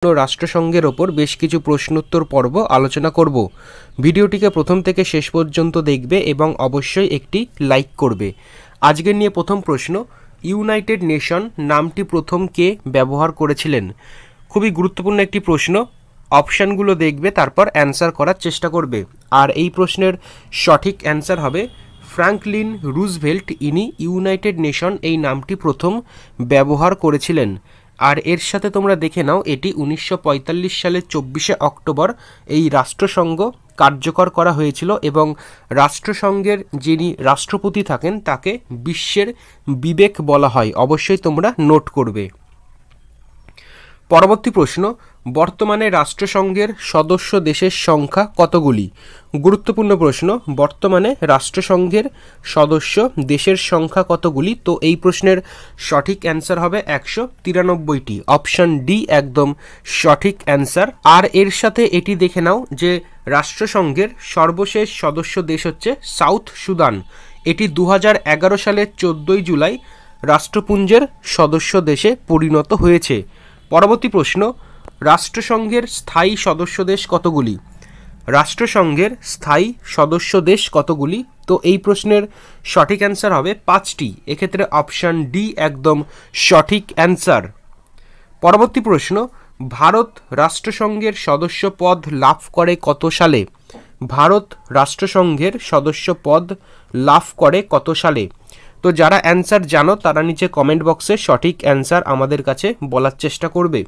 রাষ্ট্রসংঘের ওপর বেশ কিছু প্রশ্নোত্তর পর্ব আলোচনা করব। ভিডিওটিকে প্রথম থেকে শেষ পর্যন্ত দেখবে এবং অবশ্যই একটি লাইক করবে। আজকের নিয়ে প্রথম প্রশ্ন, ইউনাইটেড নেশন নামটি প্রথম কে ব্যবহার করেছিলেন? খুবই গুরুত্বপূর্ণ একটি প্রশ্ন। অপশানগুলো দেখবে, তারপর অ্যান্সার করার চেষ্টা করবে। আর এই প্রশ্নের সঠিক অ্যান্সার হবে ফ্র্যাঙ্কলিন রুজভেল্ট। ইনি ইউনাইটেড নেশন এই নামটি প্রথম ব্যবহার করেছিলেন। আর এর সাথে তোমরা দেখে নাও, এটি 1945 সালের 24শে অক্টোবর এই রাষ্ট্রসংঘ কার্যকর করা হয়েছিল এবং রাষ্ট্রসংঘের যিনি রাষ্ট্রপতি থাকেন তাকে বিশ্বের বিবেক বলা হয়। অবশ্যই তোমরা নোট করবে। পরবর্তী প্রশ্ন, বর্তমানে রাষ্ট্রসংঘের সদস্য দেশের সংখ্যা কতগুলি? গুরুত্বপূর্ণ প্রশ্ন। বর্তমানে রাষ্ট্রসংঘের সদস্য দেশের সংখ্যা কতগুলি? তো এই প্রশ্নের সঠিক অ্যান্সার হবে 193টি। অপশান ডি একদম সঠিক অ্যান্সার। আর এর সাথে এটি দেখে নাও যে রাষ্ট্রসংঘের সর্বশেষ সদস্য দেশ হচ্ছে সাউথ সুদান। এটি 2011 সালের 14 জুলাই রাষ্ট্রপুঞ্জের সদস্য দেশে পরিণত হয়েছে। পরবর্তী প্রশ্ন, রাষ্ট্রসংঘের স্থায়ী সদস্য দেশ কতগুলি? রাষ্ট্রসংঘের স্থায়ী সদস্য দেশ কতগুলি? তো এই প্রশ্নের সঠিক অ্যান্সার হবে 5টি। এক্ষেত্রে অপশান ডি একদম সঠিক অ্যান্সার। পরবর্তী প্রশ্ন, ভারত রাষ্ট্রসংঘের সদস্য পদ লাভ করে কত সালে? ভারত রাষ্ট্রসংঘের সদস্য পদ লাভ করে কত সালে? তো যারা অ্যান্সার জানো তারা নিচে কমেন্ট বক্সে সঠিক অ্যান্সার আমাদের কাছে বলার চেষ্টা করবে।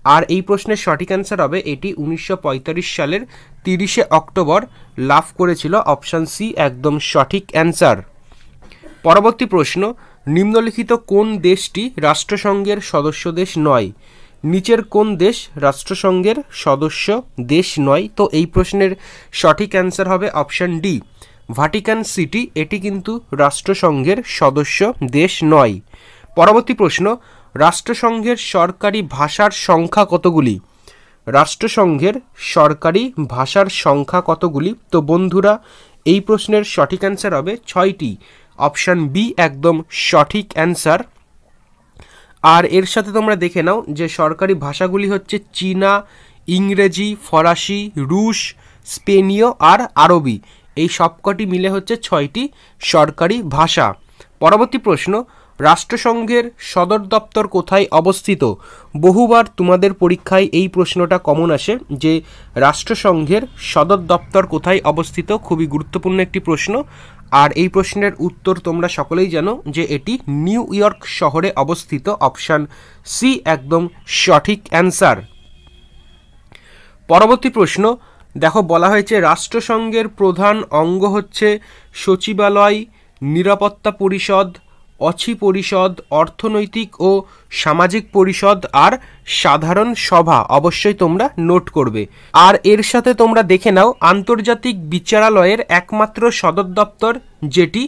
আর এই প্রশ্নের সঠিক অ্যান্সার হবে এটি 1945 সালের 30শে অক্টোবর লাভ করেছিল। অপশান সি একদম সঠিক অ্যান্সার। পরবর্তী প্রশ্ন, নিম্নলিখিত কোন দেশটি রাষ্ট্রসংঘের সদস্য দেশ নয়? নিচের কোন দেশ রাষ্ট্রসংঘের সদস্য দেশ নয়? তো এই প্রশ্নের সঠিক অ্যান্সার হবে অপশান ডি ভাটিকান সিটি। এটি কিন্তু রাষ্ট্রসংঘের সদস্য দেশ নয়। পরবর্তী প্রশ্ন, রাষ্ট্রসংঘের সরকারি ভাষার সংখ্যা কতগুলি? রাষ্ট্রসংঘের সরকারি ভাষার সংখ্যা কতগুলি? তো বন্ধুরা এই প্রশ্নের সঠিক অ্যান্সার হবে 6টি। অপশান বি একদম সঠিক অ্যান্সার। আর এর সাথে তোমরা দেখে নাও যে সরকারি ভাষাগুলি হচ্ছে চীনা, ইংরেজি, ফরাসি, রুশ, স্পেনীয় আর আরবি। এই সবকটি মিলে হচ্ছে 6টি সরকারি ভাষা। পরবর্তী প্রশ্ন, রাষ্ট্রসংঘের সদর দপ্তর কোথায় অবস্থিত? বহুবার তোমাদের পরীক্ষায় এই প্রশ্নটা কমন আসে যে রাষ্ট্রসংঘের সদর দপ্তর কোথায় অবস্থিত। খুবই গুরুত্বপূর্ণ একটি প্রশ্ন। আর এই প্রশ্নের উত্তর তোমরা সকলেই জানো যে এটি নিউ ইয়র্ক শহরে অবস্থিত। অপশান সি একদম সঠিক অ্যান্সার। পরবর্তী প্রশ্ন, দেখো বলা হয়েছে রাষ্ট্রসংঘের প্রধান অঙ্গ হচ্ছে সচিবালয়, নিরাপত্তা পরিষদ, অছি পরিষদ, অর্থনৈতিক ও সামাজিক পরিষদ আর সাধারণ সভা। অবশ্যই তোমরা নোট করবে। আর এর সাথে তোমরা দেখে নাও আন্তর্জাতিক বিচারালয়ের একমাত্র সদর দপ্তর যেটি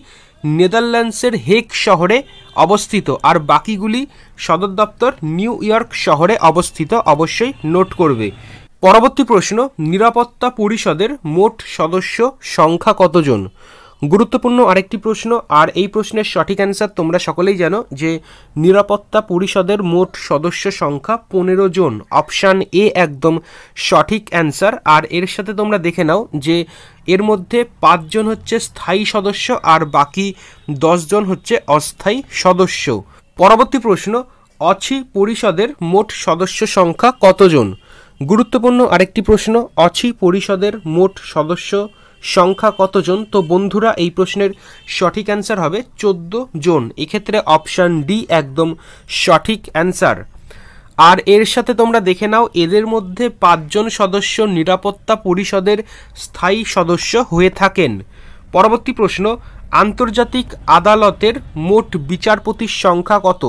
নেদারল্যান্ডসের হেগ শহরে অবস্থিত, আর বাকিগুলি সদর দপ্তর নিউ ইয়র্ক শহরে অবস্থিত। অবশ্যই নোট করবে। পরবর্তী প্রশ্ন, নিরাপত্তা পরিষদের মোট সদস্য সংখ্যা কতজন? গুরুত্বপূর্ণ আরেকটি প্রশ্ন। আর এই প্রশ্নের সঠিক অ্যান্সার তোমরা সকলেই জানো যে নিরাপত্তা পরিষদের মোট সদস্য সংখ্যা 15 জন। অপশান এ একদম সঠিক অ্যান্সার। আর এর সাথে তোমরা দেখে নাও যে এর মধ্যে 5 জন হচ্ছে স্থায়ী সদস্য আর বাকি 10 জন হচ্ছে অস্থায়ী সদস্য। পরবর্তী প্রশ্ন, অছি পরিষদের মোট সদস্য সংখ্যা কতজন? গুরুত্বপূর্ণ আরেকটি প্রশ্ন, অছি পরিষদের মোট সদস্য সংখ্যা কতজন? তো বন্ধুরা এই প্রশ্নের সঠিক অ্যান্সার হবে 14 জন। এক্ষেত্রে অপশান ডি একদম সঠিক অ্যান্সার। আর এর সাথে তোমরা দেখে নাও এদের মধ্যে 5 জন সদস্য নিরাপত্তা পরিষদের স্থায়ী সদস্য হয়ে থাকেন। পরবর্তী প্রশ্ন, আন্তর্জাতিক আদালতের মোট বিচারপতির সংখ্যা কত?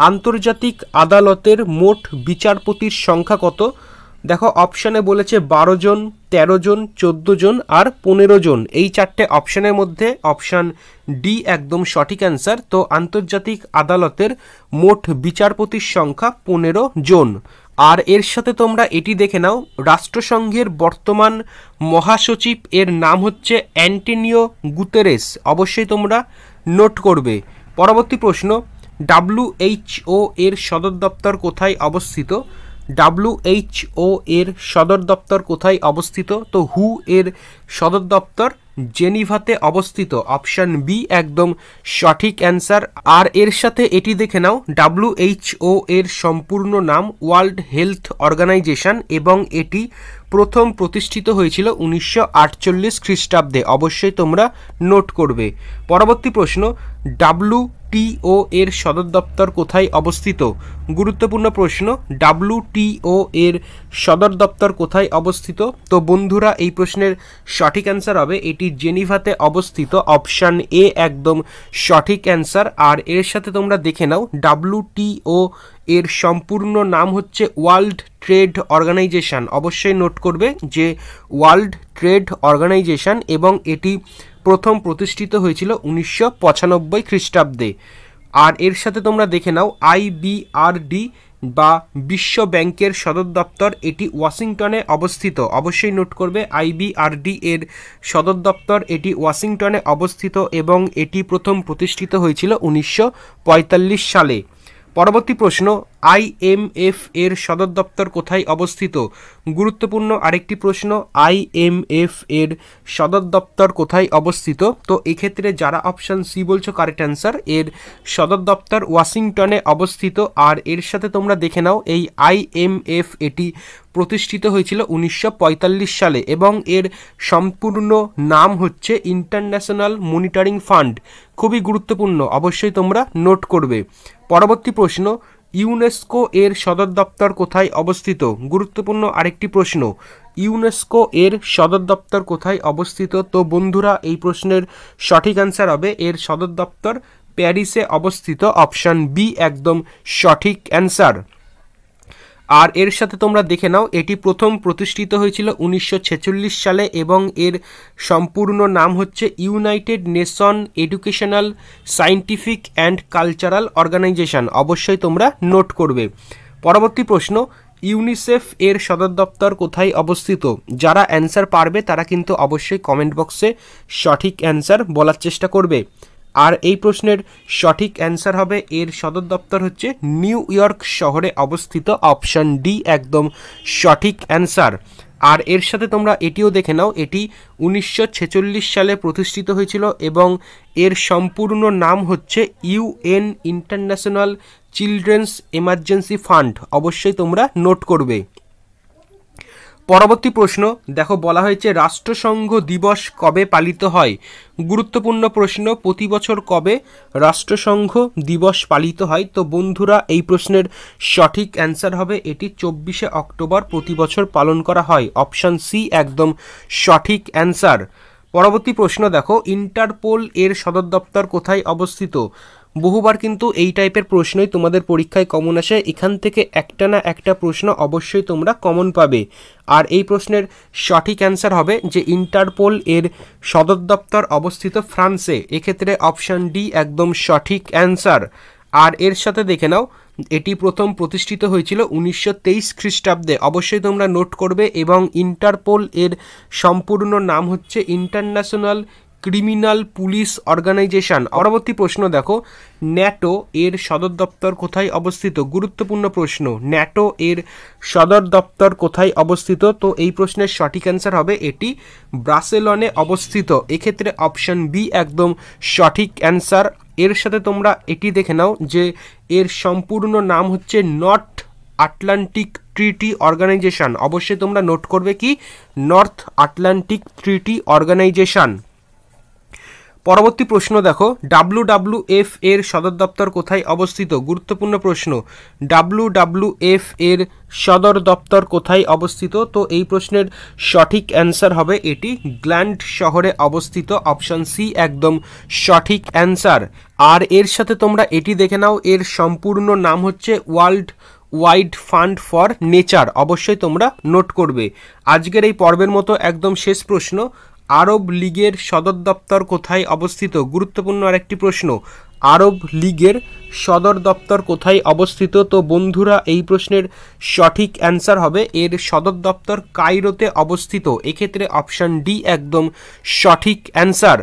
আন্তর্জাতিক আদালতের মোট বিচারপতির সংখ্যা কত? দেখো অপশানে বলেছে 12 জন, 13 জন, 14 জন আর 15 জন। এই চারটে অপশানের মধ্যে অপশান ডি একদম সঠিক অ্যান্সার। তো আন্তর্জাতিক আদালতের মোট বিচারপতির সংখ্যা 15 জন। আর এর সাথে তোমরা এটি দেখে নাও রাষ্ট্রসংঘের বর্তমান মহাসচিব এর নাম হচ্ছে অ্যান্টোনিও গুতেরেস। অবশ্যই তোমরা নোট করবে। পরবর্তী প্রশ্ন, WHO এর সদর দপ্তর কোথায় অবস্থিত? WHO এর সদর দপ্তর কোথায় অবস্থিত? তো হু এর সদর দপ্তর জেনিভাতে অবস্থিত, অপশন বি একদম সঠিক অ্যান্সার। আর এর সাথে এটি দেখে নাও, WHO এর সম্পূর্ণ নাম ওয়ার্ল্ড হেলথ অর্গানাইজেশন এবং এটি প্রথম প্রতিষ্ঠিত হয়েছিল 1948 খ্রিস্টাব্দে, অবশ্যই তোমরা নোট করবে। পরবর্তী প্রশ্ন, WTO এর সদর দপ্তর কোথায় অবস্থিত? গুরুত্বপূর্ণ প্রশ্ন, WTO এর সদর দপ্তর কোথায় অবস্থিত? তো বন্ধুরা এই প্রশ্নের সঠিক অ্যান্সার হবে এটি জেনিভাতে অবস্থিত, অপশান এ একদম সঠিক অ্যান্সার। আর এর সাথে তোমরা দেখে নাও, WTO এর সম্পূর্ণ নাম হচ্ছে ওয়ার্ল্ড ট্রেড অর্গানাইজেশন, অবশ্যই নোট করবে যে ওয়ার্ল্ড ট্রেড অর্গানাইজেশন এবং এটি প্রথম প্রতিষ্ঠিত হয়েছিল 1995 খ্রিস্টাব্দে। আর এর সাথে তোমরা দেখে নাও, IBRD বা বিশ্ব ব্যাংকের সদর দপ্তর এটি ওয়াশিংটনে অবস্থিত, অবশ্যই নোট করবে IBRD এর সদর দপ্তর এটি ওয়াশিংটনে অবস্থিত এবং এটি প্রথম প্রতিষ্ঠিত হয়েছিল 1945 সালে। পরবর্তী প্রশ্ন, IMF এর সদর দপ্তর কোথায় অবস্থিত? গুরুত্বপূর্ণ আরেকটি প্রশ্ন, IMF এর সদর দপ্তর কোথায় অবস্থিত? তো এক্ষেত্রে যারা অপশান সি বলছো কারেক্ট অ্যান্সার, এর সদর দপ্তর ওয়াশিংটনে অবস্থিত। আর এর সাথে তোমরা দেখে নাও, এই IMF এটি প্রতিষ্ঠিত হয়েছিল 1945 সালে এবং এর সম্পূর্ণ নাম হচ্ছে ইন্টারন্যাশনাল মনিটরিং ফান্ড, খুবই গুরুত্বপূর্ণ, অবশ্যই তোমরা নোট করবে। পরবর্তী প্রশ্ন, ইউনেস্কো এর সদর দপ্তর কোথায় অবস্থিত? গুরুত্বপূর্ণ আরেকটি প্রশ্ন, ইউনেস্কো এর সদর দপ্তর কোথায় অবস্থিত? তো বন্ধুরা এই প্রশ্নের সঠিক অ্যান্সার হবে এর সদর দপ্তর প্যারিসে অবস্থিত, অপশান বি একদম সঠিক অ্যান্সার। আর এর সাথে তোমরা দেখে নাও, এটি প্রথম প্রতিষ্ঠিত হয়েছিল 1946 সালে এবং এর সম্পূর্ণ নাম হচ্ছে United Nation Educational Scientific and Cultural Organization, অবশ্যই তোমরা নোট করবে। পরবর্তী প্রশ্ন, ইউনিসেফ এর সদর দপ্তর কোথায় অবস্থিত? যারা অ্যান্সার পারবে তারা কিন্তু অবশ্যই কমেন্ট বক্সে সঠিক অ্যান্সার বলার চেষ্টা করবে। আর এই প্রশ্নের সঠিক অ্যান্সার হবে এর সদর দপ্তর হচ্ছে নিউ ইয়র্ক শহরে অবস্থিত, অপশান ডি একদম সঠিক অ্যান্সার। আর এর সাথে তোমরা এটিও দেখে নাও, এটি 1946 সালে প্রতিষ্ঠিত হয়েছিল এবং এর সম্পূর্ণ নাম হচ্ছে UN international children's emergency fund, অবশ্যই তোমরা নোট করবে। পরবর্তী প্রশ্ন দেখো, বলা হয়েছে রাষ্ট্রসংঘ দিবস কবে পালিত হয়? গুরুত্বপূর্ণ প্রশ্ন, প্রতি বছর কবে রাষ্ট্রসংঘ দিবস পালিত হয়? তো বন্ধুরা এই প্রশ্নের সঠিক অ্যান্সার হবে এটি 24শে অক্টোবর প্রতি বছর পালন করা হয়, অপশান সি একদম সঠিক অ্যান্সার। পরবর্তী প্রশ্ন দেখো, ইন্টারপোল এর সদর দপ্তর কোথায় অবস্থিত? বহুবার কিন্তু এই টাইপের প্রশ্নই তোমাদের পরীক্ষায় কমন আসে, এখান থেকে একটা না একটা প্রশ্ন অবশ্যই তোমরা কমন পাবে। আর এই প্রশ্নের সঠিক অ্যান্সার হবে যে ইন্টারপোল এর সদর দপ্তর অবস্থিত ফ্রান্সে, এক্ষেত্রে অপশান ডি একদম সঠিক অ্যান্সার। আর এর সাথে দেখে নাও, এটি প্রথম প্রতিষ্ঠিত হয়েছিল 1923 খ্রিস্টাব্দে, অবশ্যই তোমরা নোট করবে এবং ইন্টারপোল এর সম্পূর্ণ নাম হচ্ছে ইন্টারন্যাশনাল ক্রিমিনাল পুলিশ অর্গানাইজেশন। পরবর্তী প্রশ্ন দেখো, ন্যাটো এর সদর দপ্তর কোথায় অবস্থিত? গুরুত্বপূর্ণ প্রশ্ন, ন্যাটো এর সদর দপ্তর কোথায় অবস্থিত? তো এই প্রশ্নের সঠিক অ্যান্সার হবে এটি ব্রাসেলনে অবস্থিত, এক্ষেত্রে অপশান বি একদম সঠিক অ্যান্সার। এর সাথে তোমরা এটি দেখে নাও যে এর সম্পূর্ণ নাম হচ্ছে নর্থ আটলান্টিক ট্রিটি অর্গানাইজেশন, অবশ্যই তোমরা নোট করবে কি নর্থ আটলান্টিক ট্রিটি অর্গানাইজেশন। পরবর্তী প্রশ্ন দেখো, WWF এর সদর দপ্তর কোথায় অবস্থিত? গুরুত্বপূর্ণ প্রশ্ন, WWF এর সদর দপ্তর কোথায় অবস্থিত? তো এই প্রশ্নের সঠিক অ্যান্সার হবে এটি গ্ল্যান্ড শহরে অবস্থিত, অপশান সি একদম সঠিক অ্যান্সার। আর এর সাথে তোমরা এটি দেখে নাও, এর সম্পূর্ণ নাম হচ্ছে world wide fund for nature, অবশ্যই তোমরা নোট করবে। আজকের এই পর্বের মতো একদম শেষ প্রশ্ন, আরব লীগের সদর দপ্তর কোথায় অবস্থিত? গুরুত্বপূর্ণ আরেকটি প্রশ্ন, আরব লীগের সদর দপ্তর কোথায় অবস্থিত? তো বন্ধুরা এই প্রশ্নের সঠিক অ্যান্সার হবে এর সদর দপ্তর কায়রোতে অবস্থিত, এক্ষেত্রে অপশান ডি একদম সঠিক অ্যান্সার।